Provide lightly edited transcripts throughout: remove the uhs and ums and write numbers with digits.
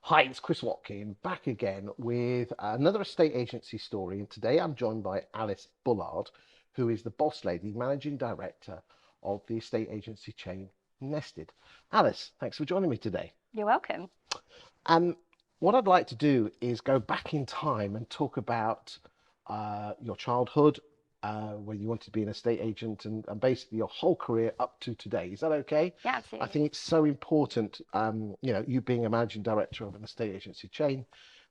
Hi, it's Chris Watkin back again with another estate agency story. And today I'm joined by Alice Bullard, who is the boss lady, managing director of the estate agency chain Nested. Alice, thanks for joining me today. You're welcome. Um, what I'd like to do is go back in time and talk about your childhood, when you wanted to be an estate agent, and basically your whole career up to today. Is that okay? Yeah, I absolutely. think it's so important, you being a managing director of an estate agency chain,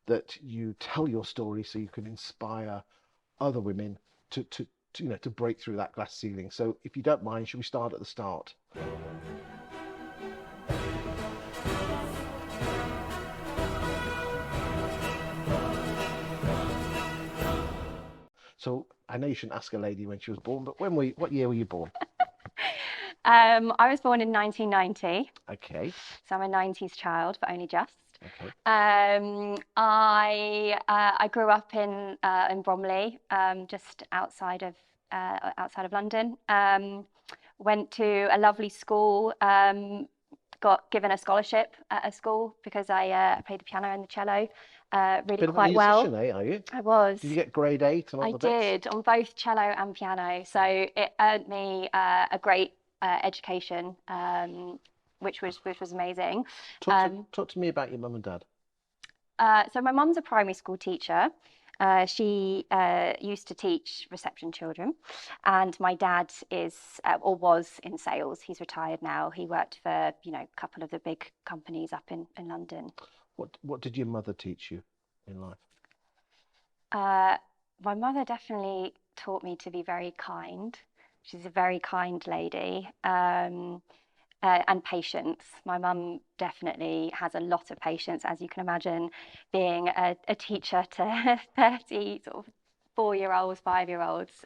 that you tell your story so you can inspire other women to break through that glass ceiling. So if you don't mind, should we start at the start? So I know you shouldn't ask a lady when she was born, but what year were you born? I was born in 1990, Okay, so I'm a 90s child, but only just. okay. I grew up in Bromley, just outside of London. Went to a lovely school. Got given a scholarship at a school because I played the piano and the cello really Bit of a quite well. musician, eh, are you? I was. Did you get grade 8 and all I the bits? did on both cello and piano, so it earned me a great education, which was amazing. Talk to Um, talk to me about your mum and dad. so my mum's a primary school teacher. She used to teach reception children, and my dad is or was in sales. He's retired now. He worked for a couple of the big companies up in London. What did your mother teach you in life? Uh, my mother definitely taught me to be very kind. She's a very kind lady. And patience. My mum definitely has a lot of patience, as you can imagine, being a teacher to 30 sort of 4-year-olds, 5-year-olds.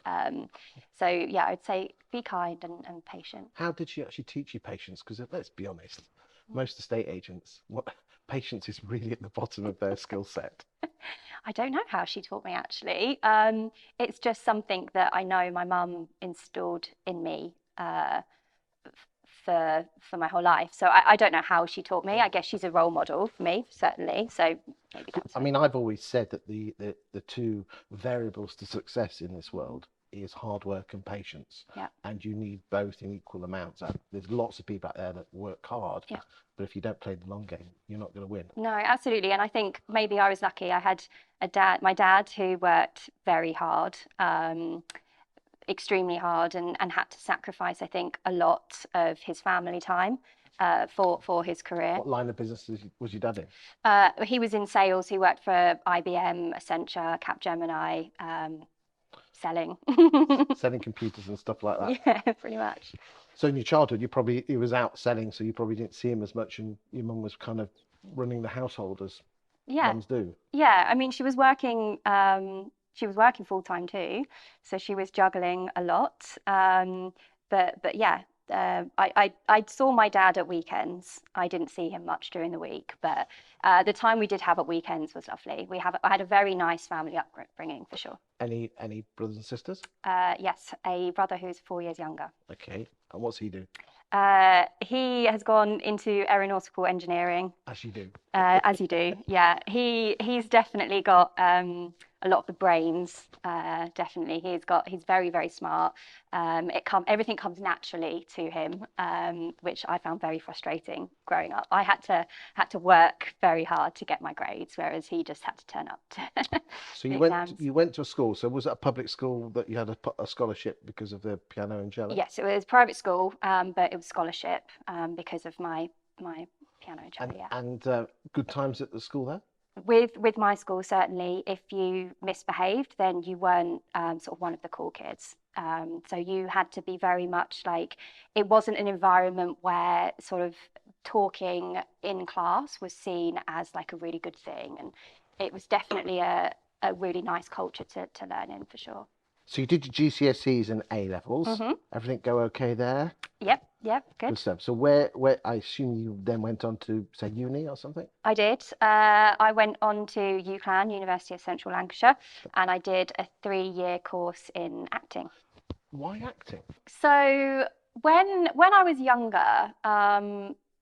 So yeah, I'd say be kind and patient. How did she actually teach you patience? Because let's be honest, most estate agents, patience is really at the bottom of their skill set. I don't know how she taught me actually. It's just something that I know my mum installed in me. For my whole life. So I don't know how she taught me. I guess she's a role model for me, certainly. So maybe that's I why. mean, I've always said that the two variables to success in this world is hard work and patience, Yeah, and you need both in equal amounts. There's lots of people out there that work hard, yeah. but if you don't play the long game, you're not going to win. No, absolutely. And I think maybe I was lucky. I had my dad who worked very hard, extremely hard, and had to sacrifice, I think, a lot of his family time for his career. What line of business was your dad in? He was in sales. He worked for IBM, Accenture, Capgemini, selling. Selling computers and stuff like that. Yeah, pretty much. So in your childhood, he was out selling, so you probably didn't see him as much, and your mum was kind of running the household as Yeah, mums do. yeah. I mean, she was working full time too, so she was juggling a lot. But yeah, I saw my dad at weekends. I didn't see him much during the week, but the time we did have at weekends was lovely. I had a very nice family upbringing for sure. Any brothers and sisters? Yes, a brother who's 4 years younger. Okay. And what's he do? He has gone into aeronautical engineering. As you do. As you do, yeah. He's definitely got a lot of the brains. Definitely, he's very very smart. Everything comes naturally to him, which I found very frustrating growing up. I had to work very hard to get my grades, whereas he just had to turn up to So the you went exams. you went to a school. So was it a public school that you had a scholarship because of the piano and cello? Yes, it was private school, but it was scholarship because of my piano and cello. And Yeah. good times at the school there? With my school, certainly, if you misbehaved, then you weren't sort of one of the cool kids. So you had to be very much like it wasn't an environment where sort of talking in class was seen as like a really good thing, and it was definitely a really nice culture to learn in for sure. So you did your GCSEs and A levels. Hmm. Everything go okay there? Yep, Good good. stuff. So where I assume you then went on to say uni or something? I did. I went on to UCLan, University of Central Lancashire, and I did a 3-year course in acting. Why acting? So when I was younger,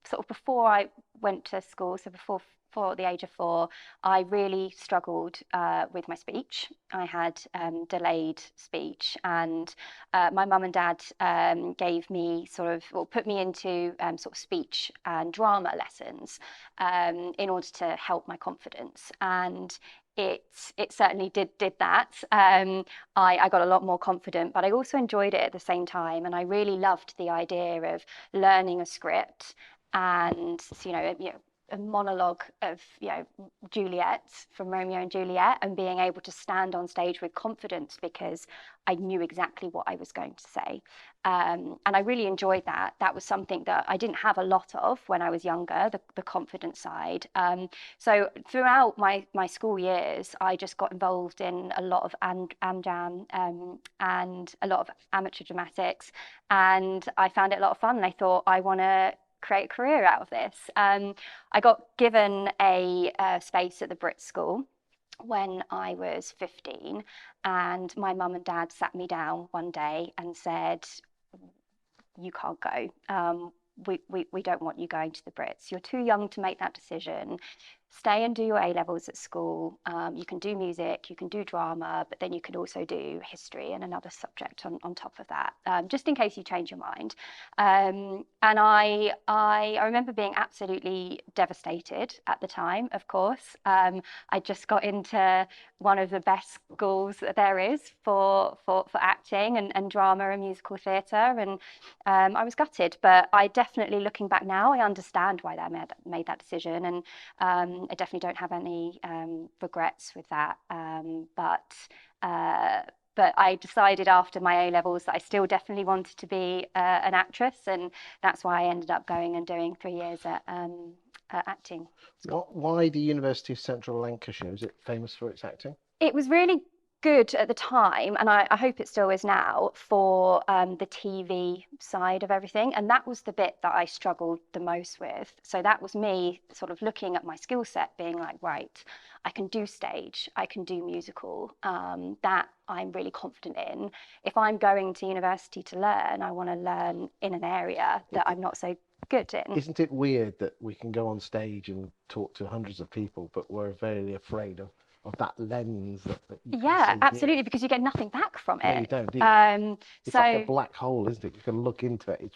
sort of before I went to school, so before for the age of 4, I really struggled with my speech. I had delayed speech, and my mum and dad gave me put me into sort of speech and drama lessons in order to help my confidence. And it certainly did that. I got a lot more confident, but I also enjoyed it at the same time, and I really loved the idea of learning a script and a monologue of Juliet from Romeo and Juliet, and being able to stand on stage with confidence because I knew exactly what I was going to say. And I really enjoyed that. That was something that I didn't have a lot of when I was younger, the confidence side. So throughout my school years, I just got involved in a lot of AmJam and a lot of amateur dramatics, and I found it a lot of fun. And I thought, I want to create a career out of this. I got given a space at the Brit School when I was 15, and my mum and dad sat me down one day and said, you can't go. We don't want you going to the Brits. You're too young to make that decision. Stay and do your A levels at school. You can do music, you can do drama, but then you can also do history and another subject on top of that, just in case you change your mind. And I remember being absolutely devastated at the time, of course. I just got into one of the best schools that there is for acting and drama and musical theatre, and I was gutted. But I definitely, looking back now, I understand why they made that decision, and I definitely don't have any regrets with that. But I decided after my A levels that I still definitely wanted to be an actress, and that's why I ended up going and doing 3 years at acting school. Why the University of Central Lancashire? Is it famous for its acting? It was really good at the time, and I hope it still is now, for the TV side of everything. And that was the bit that I struggled the most with. So that was me sort of looking at my skill set, being like, right, I can do stage, I can do musical, that I'm really confident in. If I'm going to university to learn, I want to learn in an area that I'm not so good in. Isn't it weird that we can go on stage and talk to hundreds of people, but we're very afraid of that lens that you can see absolutely, here? because you get nothing back from No, it. you don't, do you? It's So like a black hole, isn't it? You can look into it. It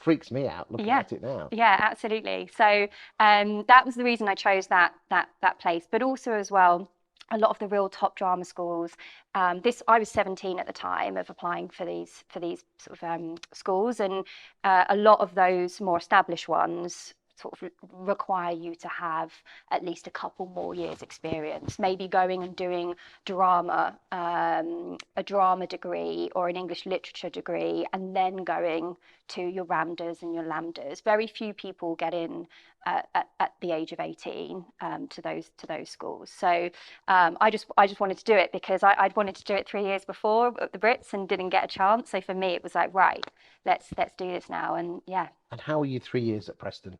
freaks me out looking yeah, at it now. yeah, absolutely. So that was the reason I chose that place, but also as well, a lot of the real top drama schools. I was 17 at the time of applying for these sort of schools, and a lot of those more established ones sort of require you to have at least a couple more years experience, maybe going and doing drama, a drama degree or an English literature degree, and then going to your RAMDAs and your LAMDAs. Very few people get in at the age of 18 to those schools. So I just wanted to do it because I'd wanted to do it 3 years before at the Brits and didn't get a chance. So for me, it was like, right, let's do this now. And yeah. And how are you 3 years at Preston?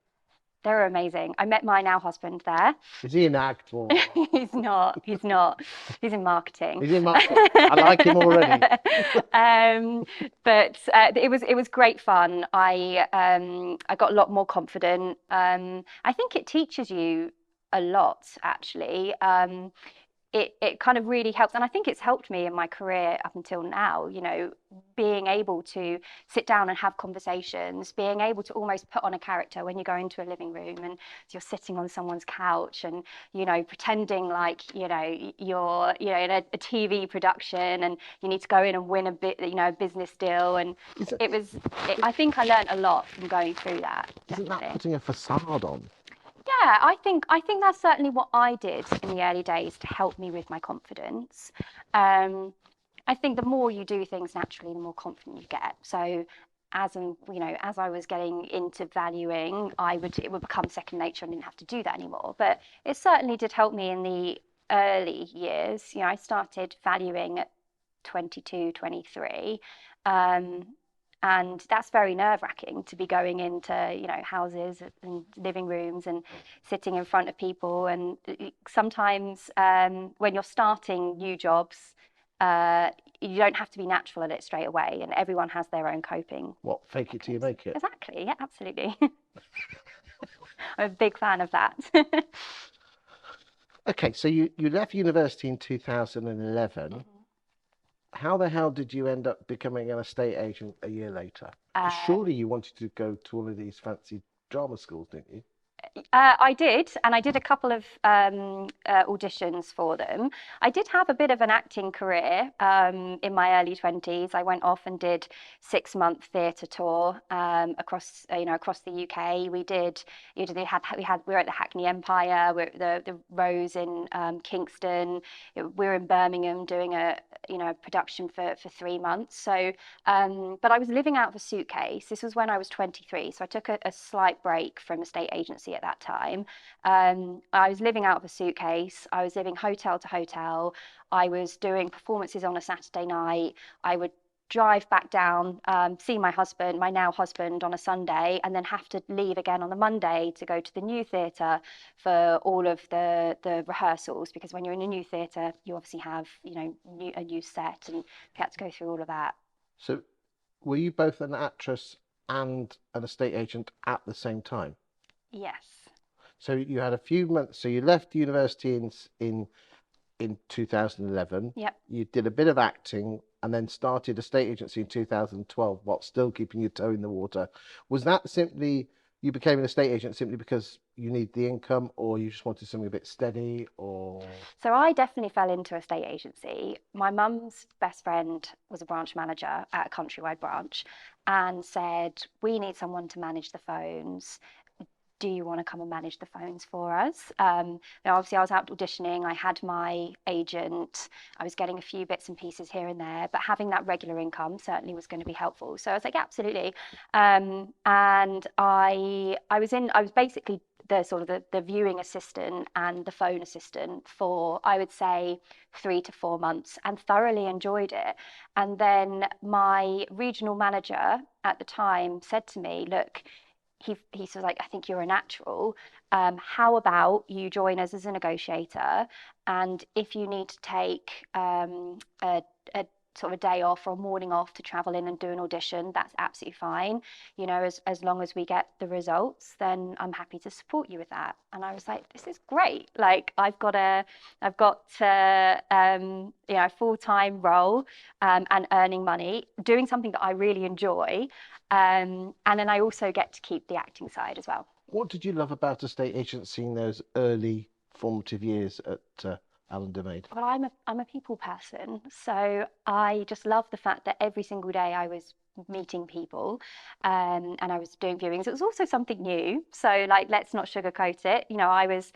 They were amazing. I met my now husband there. Is he an actor? He's not. He's not. He's in marketing. He's in marketing. I like him already. But it was great fun. I got a lot more confident. I think it teaches you a lot, actually. It kind of really helps, and I think it's helped me in my career up until now, being able to sit down and have conversations, being able to almost put on a character when you go into a living room and you're sitting on someone's couch and pretending like you're in a TV production and you need to go in and win a business deal. And I think I learned a lot from going through that. Isn't Definitely. that putting a facade on? Yeah, I think that's certainly what I did in the early days to help me with my confidence. I think the more you do things naturally, the more confident you get. So as I was getting into valuing, it would become second nature and didn't have to do that anymore. But it certainly did help me in the early years. I started valuing at 22, 23. And that's very nerve-wracking to be going into, houses and living rooms and sitting in front of people. And sometimes when you're starting new jobs, you don't have to be natural at it straight away. And everyone has their own coping. What, fake it till you make it? Exactly. Yeah, absolutely. I'm a big fan of that. Okay, so you left university in 2011. Mhm. How the hell did you end up becoming an estate agent a year later? Because surely Um, you wanted to go to all of these fancy drama schools, didn't you? I did, and I did a couple of auditions for them. I did have a bit of an acting career in my early 20s. I went off and did 6 month theatre tour across, across the UK. We were at the Hackney Empire, we were at the Rose in Kingston. We were in Birmingham doing a production for 3 months. So but I was living out of a suitcase. This was when I was 23. So I took a slight break from estate agency at that time. I was living out of a suitcase. I was living hotel to hotel. I was doing performances on a Saturday night. I would drive back down, see my husband, my now husband, on a Sunday, and then have to leave again on the Monday to go to the new theatre for all of the rehearsals. Because when you're in a new theatre, you obviously have a new set, and you had to go through all of that. So were you both an actress and an estate agent at the same time? Yes. So you had a few months. So you left university in 2011. Yep. You did a bit of acting and then started a state agency in 2012 while still keeping your toe in the water. Was that simply you became an estate agent simply because you need the income, or you just wanted something a bit steady, or So I definitely fell into a state agency. My mum's best friend was a branch manager at a countrywide branch and said, "We need someone to manage the phones. Do you want to come and manage the phones for us?" Obviously, I was out auditioning. I had my agent. I was getting a few bits and pieces here and there, but having that regular income certainly was going to be helpful. So I was like, absolutely. And I was basically the viewing assistant and the phone assistant for, I would say, 3 to 4 months, and thoroughly enjoyed it. And then my regional manager at the time said to me, "Look," he says, like, "I think you're a natural. How about you join us as a negotiator? And if you need to take a sort of a day off or a morning off to travel in and do an audition, that's absolutely fine. As long as we get the results, then I'm happy to support you with that." And I was like, "This is great. Like, I've got a full-time role and earning money, doing something that I really enjoy. And then I also get to keep the acting side as well." what did you love about estate agency in those early formative years at Alan Demaid? Well, I'm a people person, so I just love the fact that every single day I was meeting people, and I was doing viewings. It was also something new, so, like, let's not sugarcoat it. I was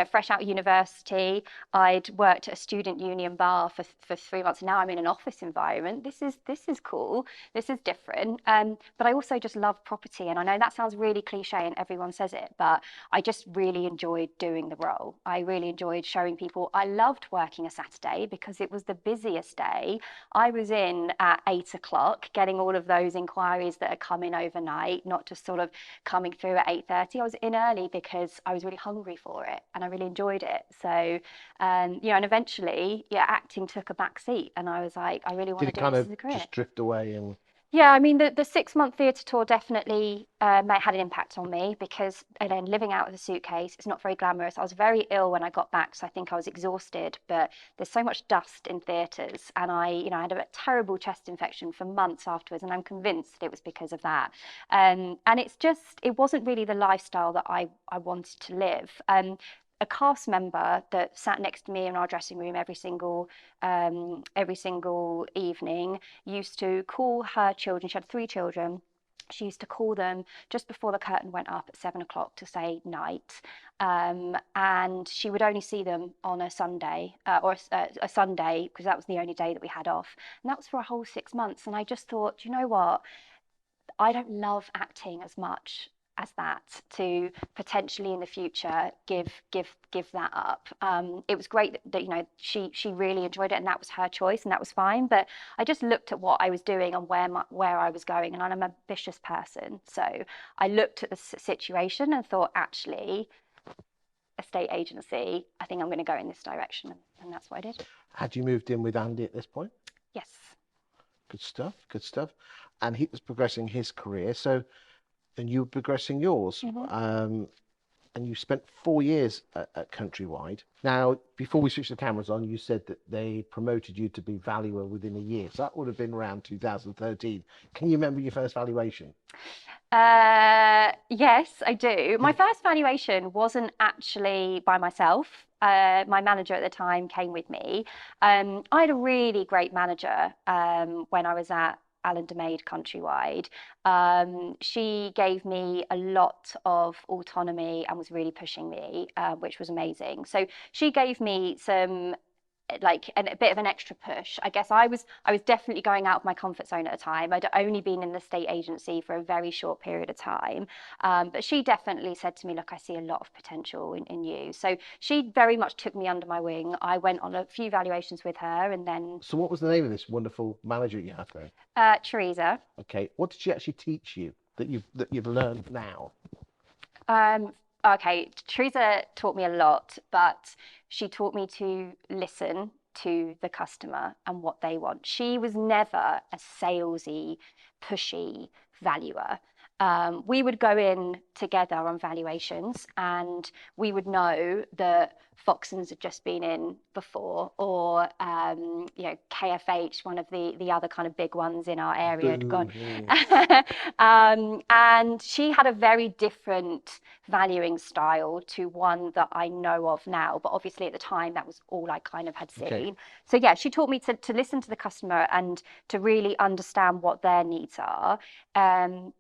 fresh out of university. I'd worked at a student union bar for 3 months. Now I'm in an office environment. This is cool. This is different. But I also just love property, and I know that sounds really cliche and everyone says it, but I just really enjoyed doing the role. I really enjoyed showing people. I loved working a Saturday because it was the busiest day. I was in at 8 o'clock, getting all of those inquiries that are coming overnight, not just sort of coming through at 8:30. I was in early because I was really hungry for it and I really enjoyed it. So, and eventually, yeah, acting took a back seat, and I was like, I really want Did to it do kind this of as a career. just drift away and Yeah, I mean, the 6 month theatre tour definitely had an impact on me because, again, living out of a suitcase, it's not very glamorous. I was very ill when I got back, so I think I was exhausted. But there's so much dust in theatres, and I had a terrible chest infection for months afterwards, and I'm convinced that it was because of that. And it wasn't really the lifestyle that I wanted to live. A cast member that sat next to me in our dressing room every single evening used to call her children. She had 3 children. She used to call them just before the curtain went up at 7 o'clock to say night. And she would only see them on a Sunday or a Sunday, because that was the only day that we had off. And that was for a whole 6 months. And I just thought, you know what? I don't love acting as much as that to potentially in the future give that up. It was great that she really enjoyed it, and that was her choice, and that was fine. But I just looked at what I was doing and where I was going, and I'm an ambitious person, so I looked at the situation and thought, actually, estate agency, I think I'm going to go in this direction, and that's what I did. had you moved in with Andy at this point? Yes. Good stuff, good stuff. And he was progressing his career, so and you were progressing yours. Hmm. and you spent 4 years at Countrywide. Now, before we switched the cameras on, you said that they promoted you to be valuer within a year. So that would have been around 2013. Can you remember your first valuation? Yes, I do. My first valuation wasn't actually by myself. My manager at the time came with me. I had a really great manager when I was at Alan DeMade Countrywide. She gave me a lot of autonomy and was really pushing me, which was amazing. So she gave me some like a bit of an extra push. I guess I was definitely going out of my comfort zone at the time. I'd only been in the state agency for a very short period of time, but she definitely said to me, "Look, I see a lot of potential in you." So she very much took me under my wing. I went on a few valuations with her, and then So what was the name of this wonderful manager you had there? Teresa. Okay, what did she actually teach you that you've learned now? Um, okay, Teresa taught me a lot, but she taught me to listen to the customer and what they want. She was never a salesy, pushy valuer. We would go in together on valuations and we would know that Foxton's had just been in before, or KFH, one of the other kind of big ones in our area, had gone. Boo. And she had a very different valuing style to one that I know of now, but obviously at the time that was all I kind of had seen. Okay. So yeah, she taught me to listen to the customer and to really understand what their needs are,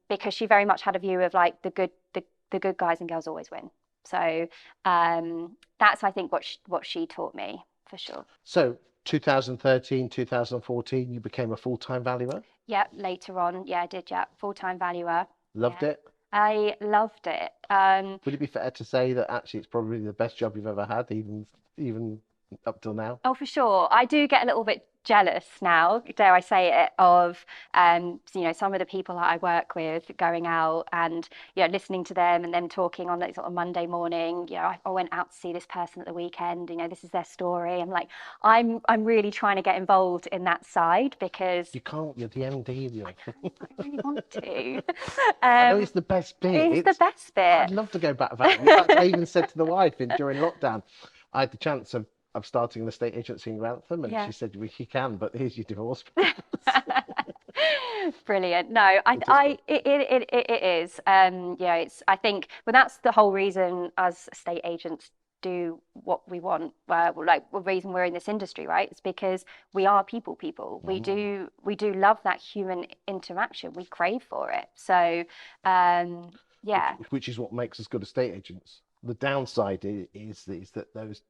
because she very much had a view of like the good guys and girls always win. So that's, I think, what she taught me for sure. So 2013, 2014, you became a full-time valuer? Yeah, later on, yeah, I did. Yeah, full-time valuer. Loved Yeah, it? I loved it. Would it be fair to say that actually it's probably the best job you've ever had, even up till now? Oh, for sure. I do get a little bit jealous now, dare I say it, of some of the people that I work with going out and listening to them and them talking on like sort of Monday morning. I went out to see this person at the weekend. This is their story. I'm like, I'm really trying to get involved in that side because You can't. You're the MD. I really want to. I know it's the best bit. It's the best I'd bit. love to go back valuing. In fact, I even said to the wife during lockdown, I had the chance of starting an estate agency in Grantham, and Yeah. she said, "Well, you can, but here's your divorce." Brilliant. No, it is. I think, well, that's the whole reason as estate agents do what we want. Like the reason we're in this industry, right? It's because we are people. We do love that human interaction. We crave for it. So, yeah. Which is what makes us good estate agents. The downside is that those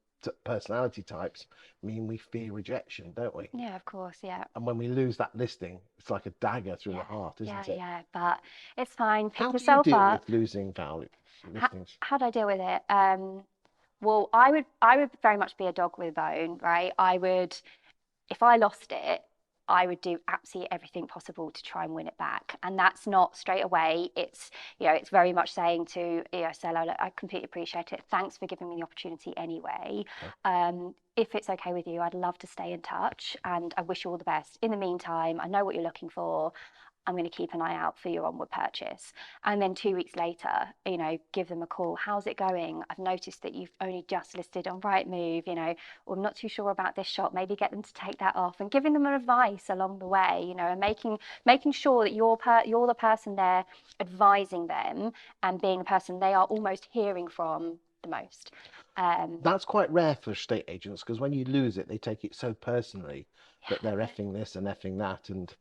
personality types mean we fear rejection, don't we? Yeah, of course. Yeah. And when we lose that listing, it's like a dagger through the heart, isn't it? Yeah. But it's fine. Pick How do you yourself deal up. with losing value listings? How do I deal with it? Well, I would very much be a dog with a bone, right? If I lost it, I would do absolutely everything possible to try and win it back. And that's not straight away. It's very much saying to seller, look, I completely appreciate it. Thanks for giving me the opportunity anyway. If it's okay with you, I'd love to stay in touch and I wish you all the best. In the meantime, I know what you're looking for. I'm going to keep an eye out for your onward purchase. And then 2 weeks later, give them a call. How's it going? I've noticed that you've only just listed on Rightmove, or I'm not too sure about this shop. Maybe get them to take that off, and giving them advice along the way, and making sure that you're the person there advising them and being the person they are almost hearing from the most. That's quite rare for estate agents because when you lose it, they take it so personally that they're effing this and effing that, and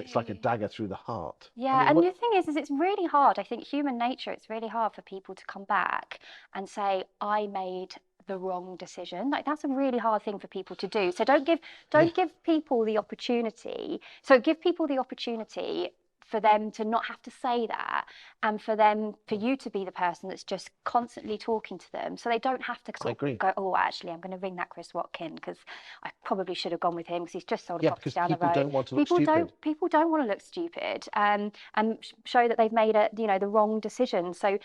it's like a dagger through the heart. Yeah, and the thing is it's really hard. I think human nature, it's really hard for people to come back and say, I made the wrong decision. Like that's a really hard thing for people to do. So don't give people the opportunity. So give people the opportunity for them to not have to say that, and for you to be the person that's just constantly talking to them, so they don't have to go, oh, actually, I'm going to ring that Chris Watkin because I probably should have gone with him because he's just sold a property down the road. Don't want to look stupid. People don't want to look stupid, and show that they've made the wrong decision. So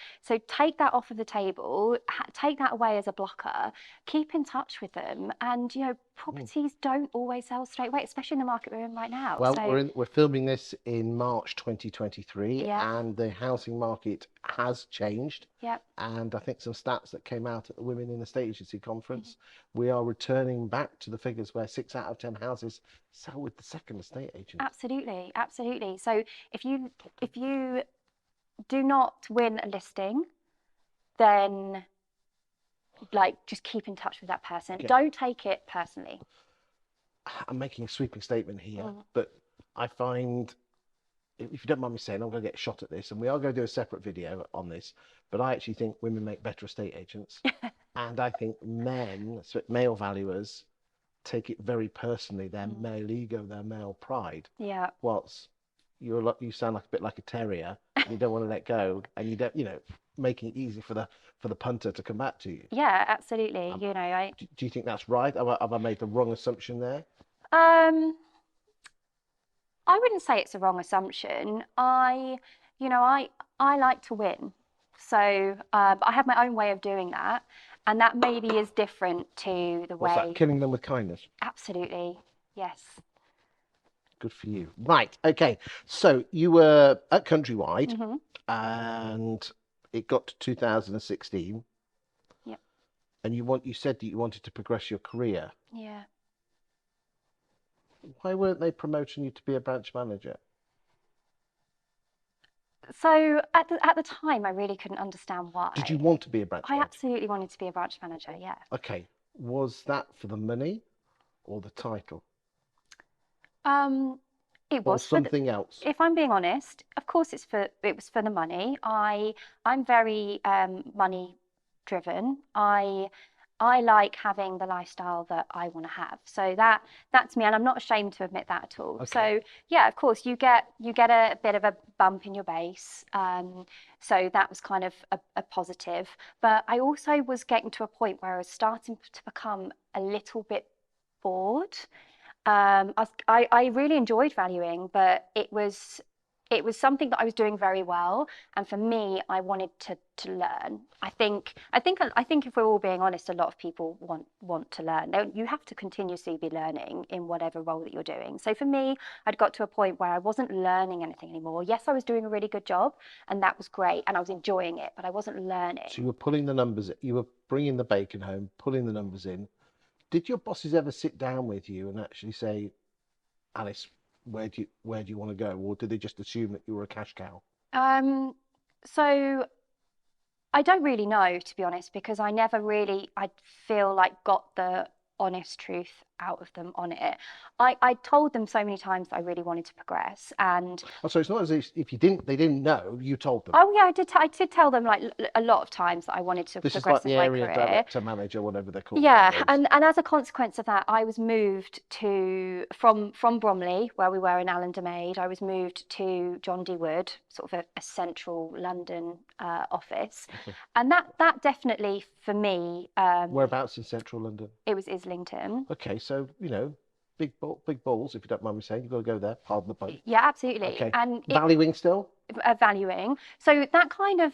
take that off of the table, take that away as a blocker, keep in touch with them, and properties don't always sell straight away, especially in the market we're in right now. Well, So we're filming this in March 2023, yeah, and the housing market has changed. yeah, And I think some stats that came out at the Women in Estate Agency conference, we are returning back to the figures where 6 out of 10 houses sell with the second estate agent. absolutely, absolutely. So if you do not win a listing, then like just keep in touch with that person. Okay. Don't take it personally. I'm making a sweeping statement here, Mm. but I find, if you don't mind me saying, I'm going to get shot at this, and we are going to do a separate video on this, but I actually think women make better estate agents. And I think men, so male valuers, take it very personally, their male ego, their male pride. Yeah. Whilst you sound like a bit like a terrier, and you don't want to let go, and you don't, making it easy for the punter to come back to you. Yeah, absolutely. You know, Do you think that's right? Have I made the wrong assumption there? I wouldn't say it's a wrong assumption. You know, I like to win. So I have my own way of doing that. And that maybe is different to the What's way. that? Killing them with kindness. Absolutely. Yes. Good for you. Right. Okay. So you were at Countrywide, Hmm. and it got to 2016, Yep. and you said that you wanted to progress your career. Yeah. Why weren't they promoting you to be a branch manager? So at the time, I really couldn't understand why. Did you want to be a branch I manager? absolutely wanted to be a branch manager. Yeah. Okay. Was that for the money or the title It or was for something else? if I'm being honest, of course it was for the money. I'm very money driven. I like having the lifestyle that I want to have. So that's me, and I'm not ashamed to admit that at all. Okay. So yeah, of course you get a bit of a bump in your base. So that was kind of a positive. But I also was getting to a point where I was starting to become a little bit bored. I really enjoyed valuing, but it was something that I was doing very well, and for me, I wanted to learn. I think if we're all being honest, a lot of people want to learn. You have to continuously be learning in whatever role that you're doing. So for me, I'd got to a point where I wasn't learning anything anymore. Yes, I was doing a really good job, and that was great, and I was enjoying it, but I wasn't learning. So you were pulling the numbers, you were bringing the bacon home, pulling the numbers in. Did your bosses ever sit down with you and actually say, Alice, where do you want to go? Or did they just assume that you were a cash cow? So I don't really know, to be honest, because I never really, I feel like, got the honest truth out of them on it. I told them so many times that I really wanted to progress, and Oh, so it's not as if they didn't know, you told them. oh yeah, I did tell them like a lot of times that I wanted to This is progress like the in my area career. director, manager, whatever they're called. Yeah, nowadays. and as a consequence of that, I was moved from Bromley, where we were in Allender Maid. I was moved to John D. Wood, sort of a central London office, Okay. and that definitely for me. Whereabouts in central London? It was Islington. Okay, so big balls, if you don't mind me saying. You've got to go there. Pardon the pun. Yeah, absolutely. Okay. And Valuing still? Valuing. So that kind of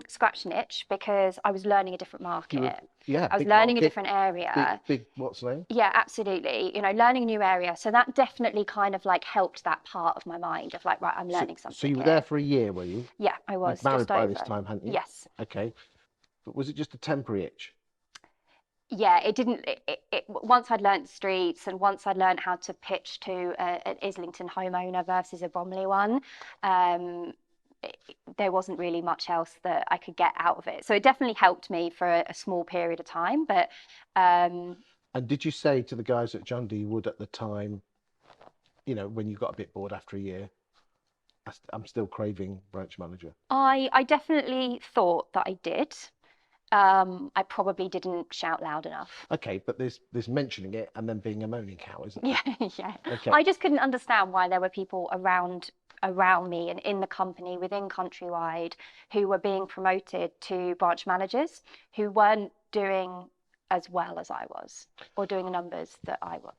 scratched an itch because I was learning a different market. Yeah. I was big learning a market, different area. Big what's the name? Yeah, absolutely. You know, learning a new area. So that definitely kind of like helped that part of my mind of like, right, I'm learning something. So you were here. there for a year, were you? Yeah, I was. You'd married just by over. this time, hadn't you? Yes. Okay. But was it just a temporary itch? Yeah, it didn't. Once I'd learnt the streets and once I'd learnt how to pitch to an Islington homeowner versus a Bromley one, there wasn't really much else that I could get out of it. So it definitely helped me for a small period of time. But and did you say to the guys at John D. Wood at the time, when you got a bit bored after a year, I'm still craving branch manager? I definitely thought that I did. I probably didn't shout loud enough. Okay, but there's mentioning it and then being a moaning cow, isn't there? Yeah, yeah. Okay. I just couldn't understand why there were people around me and in the company within Countrywide who were being promoted to branch managers who weren't doing as well as I was or doing the numbers that I was.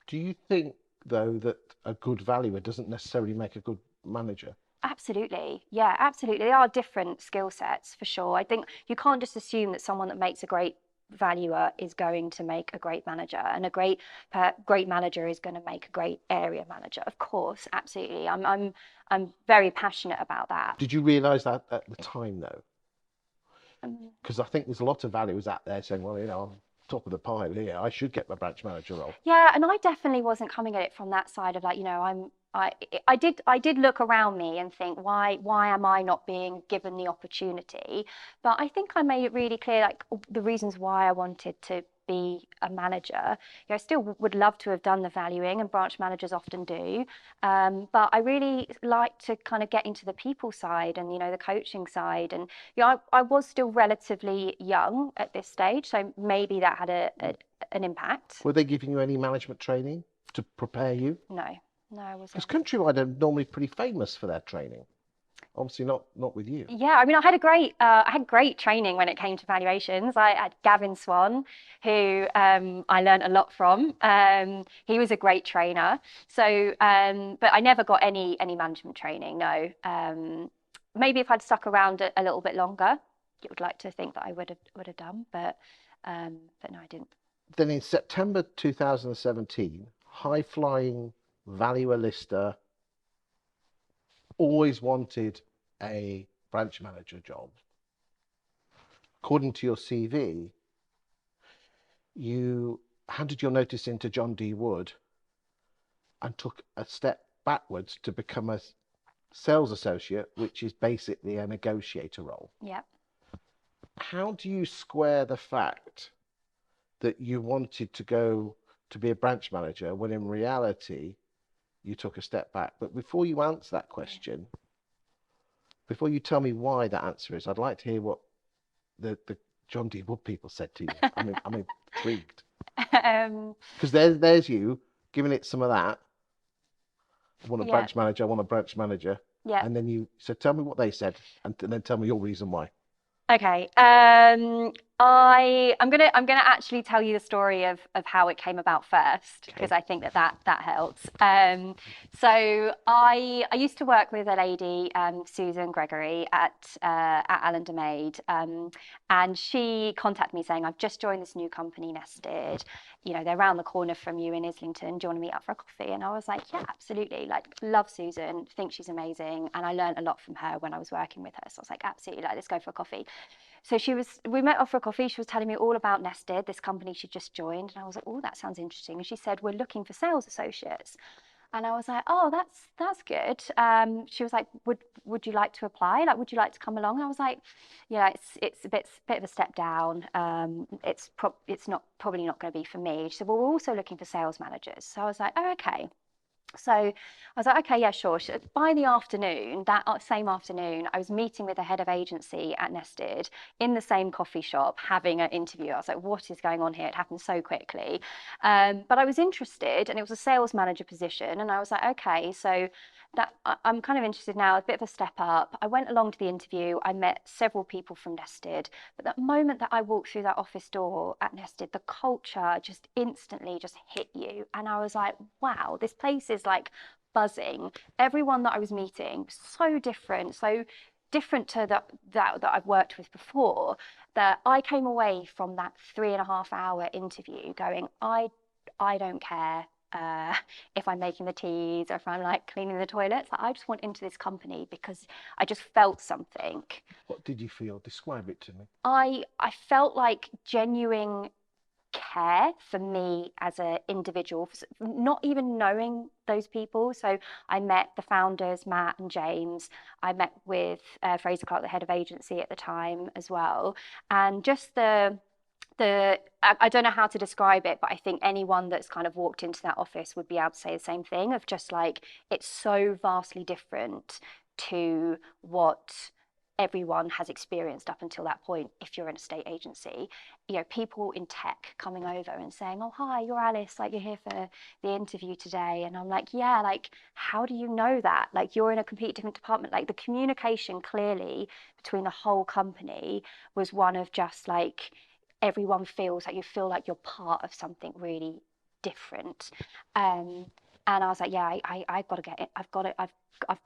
Do you think, though, that a good valuer doesn't necessarily make a good manager? Absolutely. Yeah, absolutely. They are different skill sets for sure. I think you can't just assume that someone that makes a great valuer is going to make a great manager, and a great manager is going to make a great area manager. Of course, absolutely. I'm very passionate about that. Did you realise that at the time though? Um, Because I think there's a lot of valuers out there saying, well, I'm top of the pile here. I should get my branch manager role. Yeah, and I definitely wasn't coming at it from that side of like, I did look around me and think, why am I not being given the opportunity? But I think I made it really clear, like the reasons why I wanted to be a manager. I still would love to have done the valuing, and branch managers often do. But I really like to kind of get into the people side and, the coaching side. And, I was still relatively young at this stage, so maybe that had an impact. Were they giving you any management training to prepare you? No, no, I Because wasn't. Countrywide are normally pretty famous for their training. Obviously not with you. Yeah, I mean, I had great training when it came to valuations. I had Gavin Swan, who I learned a lot from. He was a great trainer. So, but I never got any management training. No. Maybe if I'd stuck around a little bit longer, I would like to think that I would have done. But no, I didn't. Then in September 2017, high-flying valuer lister always wanted a branch manager job. According to your CV, you handed your notice in to John D. Wood and took a step backwards to become a sales associate, which is basically a negotiator role. Yeah. How do you square the fact that you wanted to go to be a branch manager when in reality you took a step back? But before you answer that question, before you tell me why that answer is, I'd like to hear what the John D. Wood people said to you. I'm intrigued. Um, Because there's you giving it some of that. I want a yeah. branch manager, I want a branch manager. Yeah. And then so tell me what they said and then tell me your reason why. Okay. I'm gonna actually tell you the story of how it came about first, because Okay. I think that helps. So I used to work with a lady, Susan Gregory at Allen Maid, and she contacted me saying, I've just joined this new company, Nested. They're around the corner from you in Islington. Do you want to meet up for a coffee? And I was like, yeah, absolutely. Like, love Susan, think she's amazing, and I learned a lot from her when I was working with her. So I was like, absolutely, like, let's go for a coffee. So we met up for a coffee. She was telling me all about Nested, this company she just joined. And I was like, oh, that sounds interesting. And she said, we're looking for sales associates. And I was like, oh, that's good. She was like, would you like to apply? Like, would you like to come along? And I was like, yeah, it's a bit of a step down. It's probably not going to be for me. She said, well, we're also looking for sales managers. So I was like, oh, okay. So I was like, okay, yeah, sure. By the afternoon, that same afternoon, I was meeting with the head of agency at Nested in the same coffee shop, having an interview. I was like, what is going on here? It happened so quickly. But I was interested, and it was a sales manager position. And I was like, okay, so I'm kind of interested now, a bit of a step up. I went along to the interview. I met several people from Nested. But the moment that I walked through that office door at Nested, the culture just instantly just hit you. And I was like, wow, this place is like buzzing. Everyone that I was meeting, so different to that I've worked with before, that I came away from that 3.5 hour interview going, I don't care if I'm making the teas or if I'm like cleaning the toilets. Like, I just went into this company because I just felt something. What did you feel? Describe it to me. I felt like genuine care for me as an individual, not even knowing those people. So I met the founders, Matt and James. I met with Fraser Clark, the head of agency at the time as well. And just I don't know how to describe it, but I think anyone that's kind of walked into that office would be able to say the same thing, of just like, it's so vastly different to what everyone has experienced up until that point. If you're an estate agency, people in tech coming over and saying, oh, hi, you're Alice, like, you're here for the interview today. And I'm like, yeah, like, how do you know that? Like, you're in a completely different department. Like, the communication clearly between the whole company was one of just like, everyone feels like you feel like you're part of something really different. And I was like, yeah, I've got to get it. I've got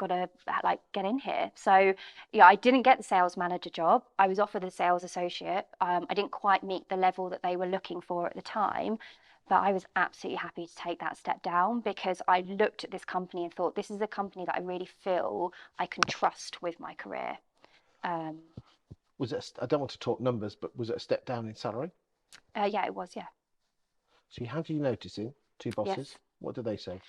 to like get in here. So yeah, I didn't get the sales manager job. I was offered the sales associate. I didn't quite meet the level that they were looking for at the time, but I was absolutely happy to take that step down because I looked at this company and thought, this is a company that I really feel I can trust with my career. Um, Was it? I don't want to talk numbers, but was it a step down in salary? yeah, it was, yeah. So how do you notice in two bosses? Yes. What do they say?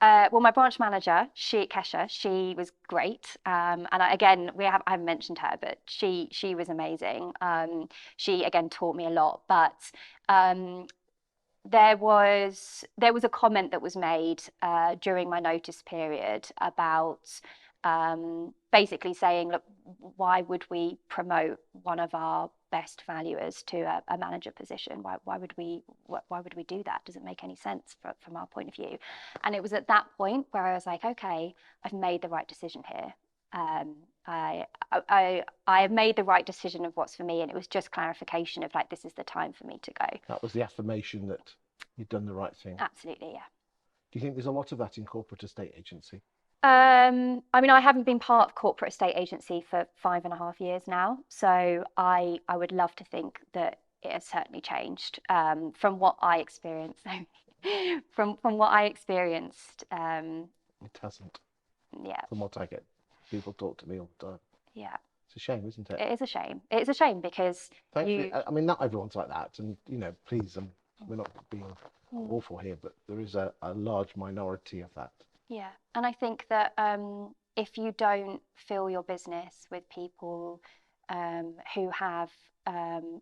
Well, my branch manager, Kesha, she was great. And again, I haven't mentioned her, but she was amazing. She again taught me a lot. But um, there was a comment that was made during my notice period about basically saying, look, why would we promote one of our best valuers to a manager position? Why would we do that? Does it make any sense from our point of view? And it was at that point where I was like, okay, I've made the right decision here. I have made the right decision of what's for me, and it was just clarification of like, this is the time for me to go. That was the affirmation that you'd done the right thing. Absolutely, yeah. Do you think there's a lot of that in corporate estate agency? I mean, I haven't been part of corporate estate agency for 5.5 years now, so I would love to think that it has certainly changed from what I experienced. From what I experienced, It hasn't. yeah, From what I get, people talk to me all the time. yeah. It's a shame, isn't it? It is a shame. It's a shame because Thankfully, you, I mean, not everyone's like that, and please, we're not being awful here, but there is a large minority of that. yeah. And I think that if you don't fill your business with people who have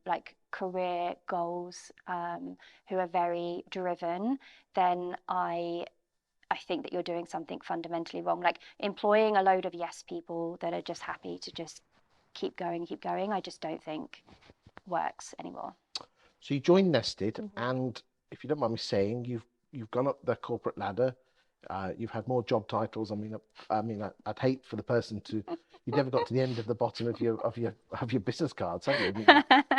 like career goals, who are very driven, then I think that you're doing something fundamentally wrong. Like employing a load of yes people that are just happy to just keep going, I just don't think works anymore. So you joined Nested, and if you don't mind me saying, you've gone up the corporate ladder. You've had more job titles. I'd hate for the person to. You never got to the end of the bottom of your business cards, have you?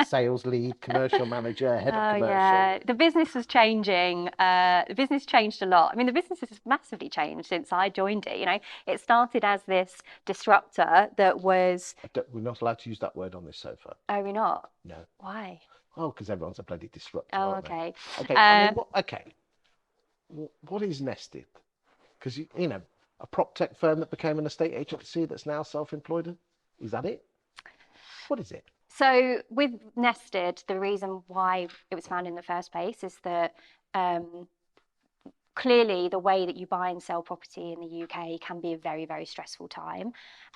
Sales lead, commercial manager, head of commercial. Yeah, the business was changing. The business changed a lot. I mean, the business has massively changed since I joined it. It started as this disruptor that was. We're not allowed to use that word on this sofa. Oh, we're not? No. Why? Oh, because everyone's a bloody disruptor. Oh, aren't okay. They? Okay. I mean, what is Nested? Because a prop tech firm that became an estate agency that's now self-employed. Is that it? What is it? So with Nested, the reason why it was founded in the first place is that clearly the way that you buy and sell property in the UK can be a very, very stressful time.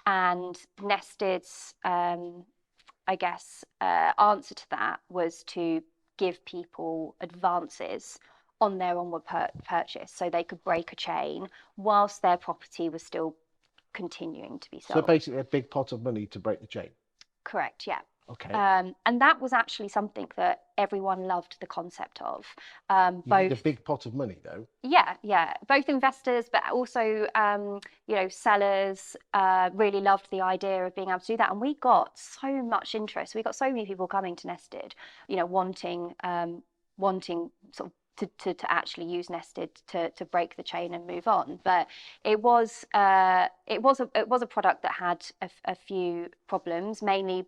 And Nested's, I guess, answer to that was to give people advances on their onward purchase so they could break a chain whilst their property was still continuing to be sold. So basically a big pot of money to break the chain. Correct, yeah. Okay. And that was actually something that everyone loved the concept of. You need a big pot of money, though. Yeah. Both investors, but also, sellers really loved the idea of being able to do that. And we got so much interest. We got so many people coming to Nested, wanting sort of to actually use Nested to break the chain and move on. But it was a product that had a few problems. Mainly,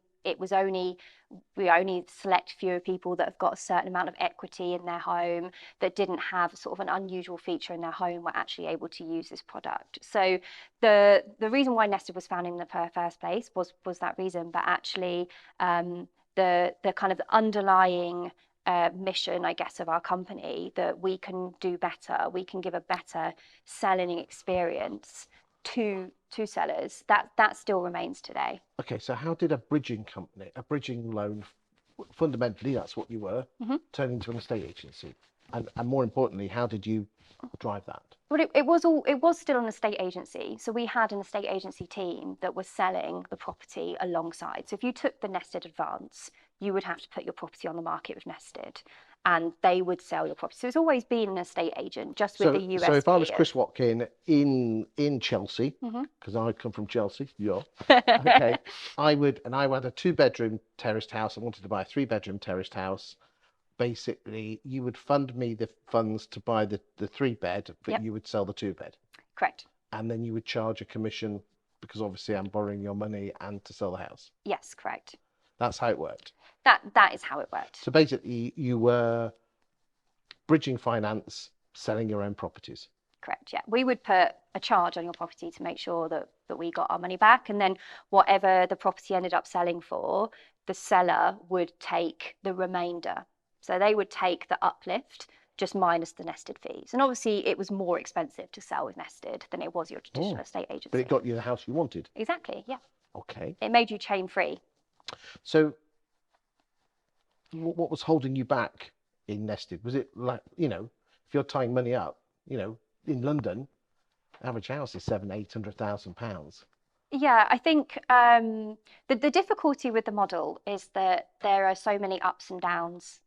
we only select fewer people that have got a certain amount of equity in their home, that didn't have sort of an unusual feature in their home, were actually able to use this product. So the reason why Nested was founded in the first place was that reason. But actually, the kind of underlying mission, I guess, of our company, that we can do better, we can give a better selling experience to sellers, that still remains today. Okay, so how did a bridging loan, fundamentally that's what you were, turn into an estate agency? And more importantly, how did you drive that? Well, it was still an estate agency. So we had an estate agency team that was selling the property alongside. So if you took the Nested advance, you would have to put your property on the market with Nested, and they would sell your property. So it's always been an estate agent, just with the US. So if I was Chris Watkin in Chelsea, because I come from Chelsea, okay, I had a 2-bedroom terraced house. I wanted to buy a 3-bedroom terraced house. basically you would fund me the funds to buy the 3 bed, but Yep, you would sell the 2 bed. correct. And then you would charge a commission because obviously I'm borrowing your money and to sell the house. Yes, correct. That's how it worked. That is how it worked. So basically, you were bridging finance, selling your own properties. Correct. Yeah. We would put a charge on your property to make sure that we got our money back. And then whatever the property ended up selling for, the seller would take the remainder. So they would take the uplift just minus the nested fees. And obviously it was more expensive to sell with nested than it was your traditional estate agency. But it got you the house you wanted. Exactly. Yeah. Okay. It made you chain free. So what was holding you back in nested? Was it like, if you're tying money up, in London, average house is 700,000, 800,000 pounds. Yeah, I think the difficulty with the model is that there are so many ups and downs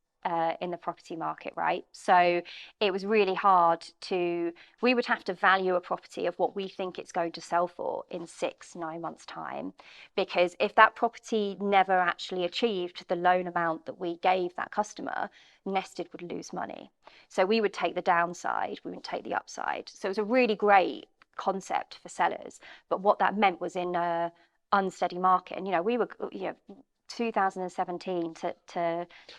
in the property market, right? So it was really hard we would have to value a property of what we think it's going to sell for in 6, 9 months' time. Because if that property never actually achieved the loan amount that we gave that customer, Nested would lose money. So we would take the downside, we wouldn't take the upside. So it was a really great concept for sellers, but what that meant was in a unsteady market. And we were 2017 to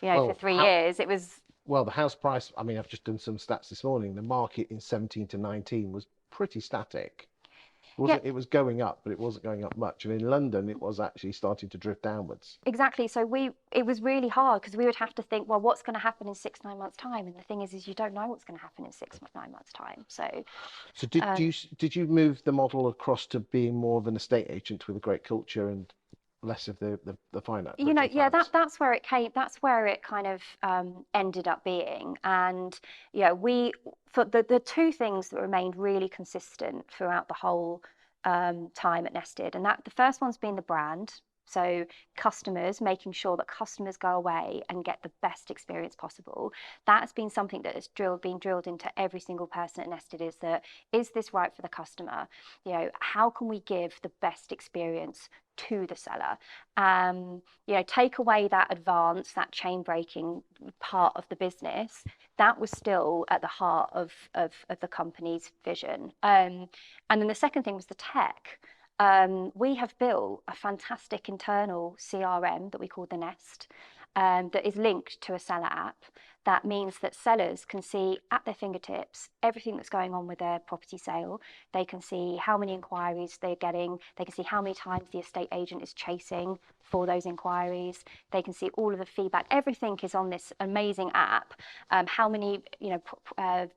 for 3 years it was. Well, the house price, I mean, I've just done some stats this morning. The market in 17 to 19 was pretty static. It was going up, but it wasn't going up much. And in London, it was actually starting to drift downwards. Exactly. So it was really hard because we would have to think, well, what's going to happen in 6, 9 months' time? And the thing is you don't know what's going to happen in 6, 9 months' time. So did you move the model across to being more of an estate agent with a great culture and less of the finance? Yeah, that's where it came. That's where it kind of ended up being. And for the two things that remained really consistent throughout the whole time at Nested, and that the first one's been the brand. So customers, making sure that customers go away and get the best experience possible. That has been something that has been drilled into every single person at Nested, is this right for the customer? How can we give the best experience to the seller? Take away that that chain breaking part of the business. That was still at the heart of the company's vision. And then the second thing was the tech. We have built a fantastic internal CRM that we call the Nest, that is linked to a seller app. That means that sellers can see at their fingertips everything that's going on with their property sale. They can see how many inquiries they're getting. They can see how many times the estate agent is chasing for those inquiries. They can see all of the feedback. Everything is on this amazing app. How many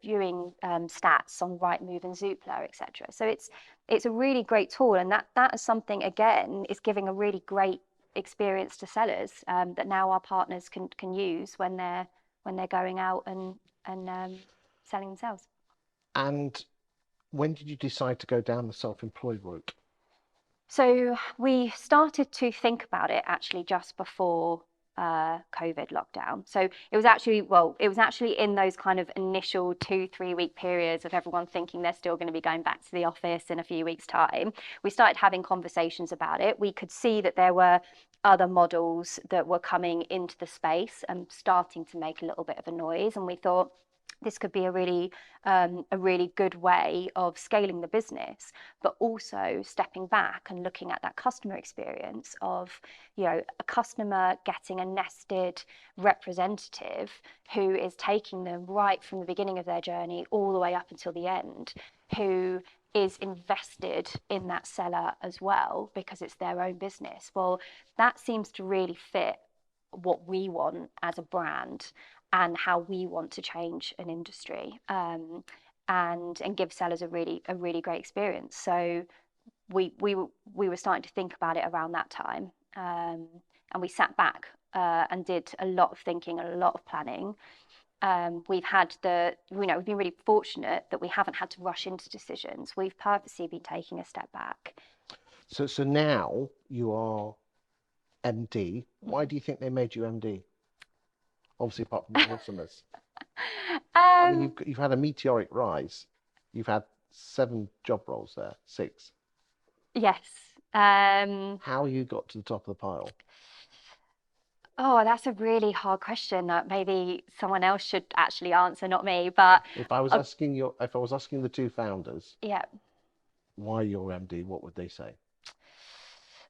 viewing stats on Rightmove and Zoopla, etc. So it's a really great tool, and that is something, again, is giving a really great experience to sellers that now our partners can use when they're going out and selling themselves. And when did you decide to go down the self-employed route? So we started to think about it actually just before COVID lockdown. So it was actually in those kind of initial 2-3 week periods of everyone thinking they're still going to be going back to the office in a few weeks' time. We started having conversations about it. We could see that there were other models that were coming into the space and starting to make a little bit of a noise, and we thought this could be a really good way of scaling the business, but also stepping back and looking at that customer experience of a customer getting a Nested representative who is taking them right from the beginning of their journey all the way up until the end, who is invested in that seller as well because it's their own business. Well, that seems to really fit what we want as a brand and how we want to change an industry, and give sellers a really great experience. So we were starting to think about it around that time, and we sat back and did a lot of thinking and a lot of planning. We've been really fortunate that we haven't had to rush into decisions. We've purposely been taking a step back. So now you are MD. Why do you think they made you MD? Obviously, apart from the awesomeness. I mean, you've had a meteoric rise. You've had 7 job roles there, 6. Yes. How you got to the top of the pile? Oh, that's a really hard question that maybe someone else should actually answer, not me. But uh, If I was asking the two founders yeah, why you're MD, what would they say?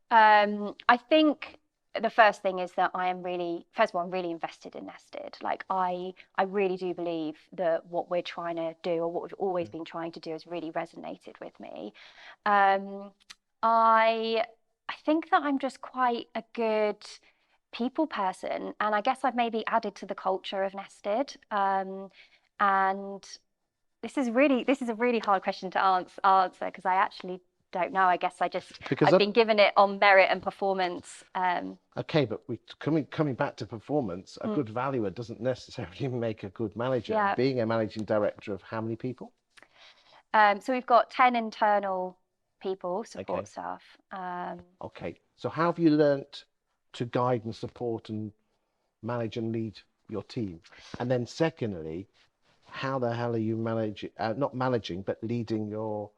I think the first thing is that I am really, first of all, I'm really invested in Nested. Like I really do believe that what we're trying to do, or what we've always Mm. been trying to do, has really resonated with me. Um, I I think that I'm just quite a good people person, and I guess I've maybe added to the culture of Nested. And this is a really hard question to answer because I actually don't know. I guess Because I've been given it on merit and performance. okay, but we coming back to performance, a Mm, good valuer doesn't necessarily make a good manager. yeah. Being a managing director of how many people? So we've got 10 internal people, support Okay, staff. okay. So how have you learnt to guide and support and manage and lead your team? And then secondly, how the hell are you not managing, but leading your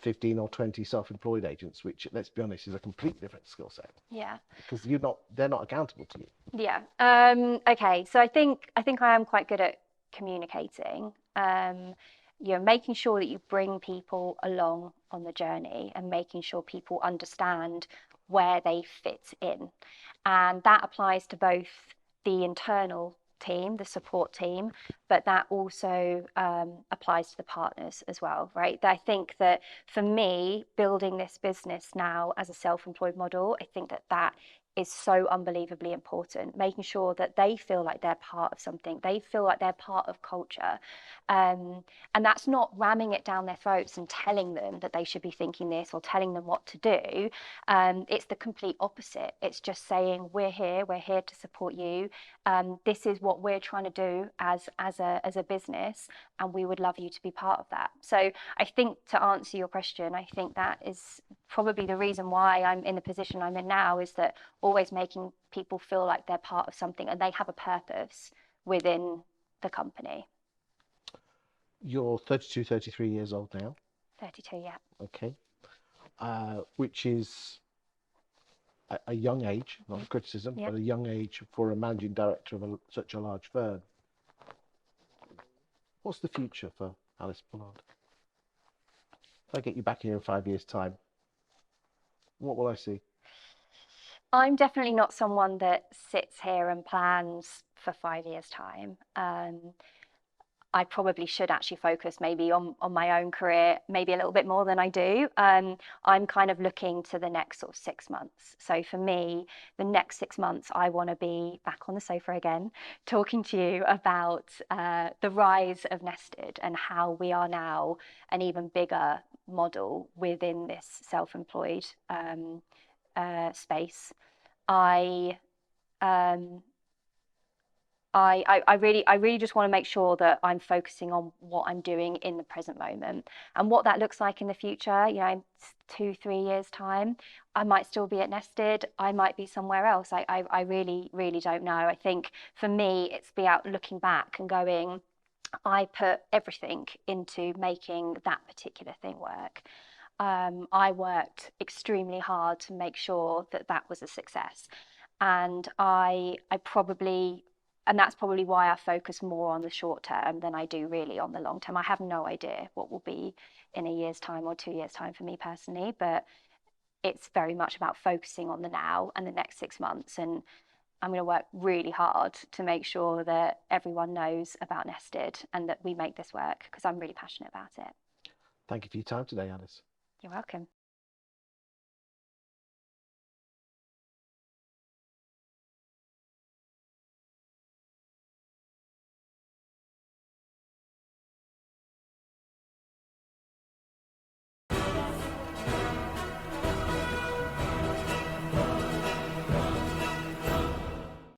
15 or 20 self-employed agents, which, let's be honest, is a completely different skill set Yeah. because they're not accountable to you. Yeah. Okay. So I think I am quite good at communicating. Making sure that you bring people along on the journey and making sure people understand where they fit in. And that applies to both the internal team, the support team, but that also applies to the partners as well, right? I think that for me, building this business now as a self-employed model, I think that that is so unbelievably important, making sure that they feel like they're part of something, they feel like they're part of culture. And that's not ramming it down their throats and telling them that they should be thinking this or telling them what to do. It's the complete opposite. It's just saying, we're here to support you. This is what we're trying to do as a business, and we would love you to be part of that. So I think, to answer your question, I think that is probably the reason why I'm in the position I'm in now, is that always making people feel like they're part of something and they have a purpose within the company. You're 32, 33 years old now, 32, yeah. okay, which is a young age, not a criticism, Yeah. but a young age for a managing director of such a large firm. What's the future for Alice Bullard? If I get you back here in 5 years' time, what will I see? I'm definitely not someone that sits here and plans for 5 years' time. I probably should actually focus maybe on my own career, maybe a little bit more than I do. I'm kind of looking to the next sort of 6 months. So for me, the next 6 months, I want to be back on the sofa again, talking to you about the rise of Nested and how we are now an even bigger model within this self-employed space. I um, I really just want to make sure that I'm focusing on what I'm doing in the present moment, and what that looks like in the future. In 2, 3 years' time, I might still be at Nested. I might be somewhere else. I really, really don't know. I think for me, it's about looking back and going, I put everything into making that particular thing work. I worked extremely hard to make sure that that was a success. And I probably, and that's probably why I focus more on the short term than I do really on the long term. I have no idea what will be in a year's time or 2 years' time for me personally, but it's very much about focusing on the now and the next 6 months. And I'm going to work really hard to make sure that everyone knows about Nested and that we make this work, because I'm really passionate about it. Thank you for your time today, Alice. You're welcome.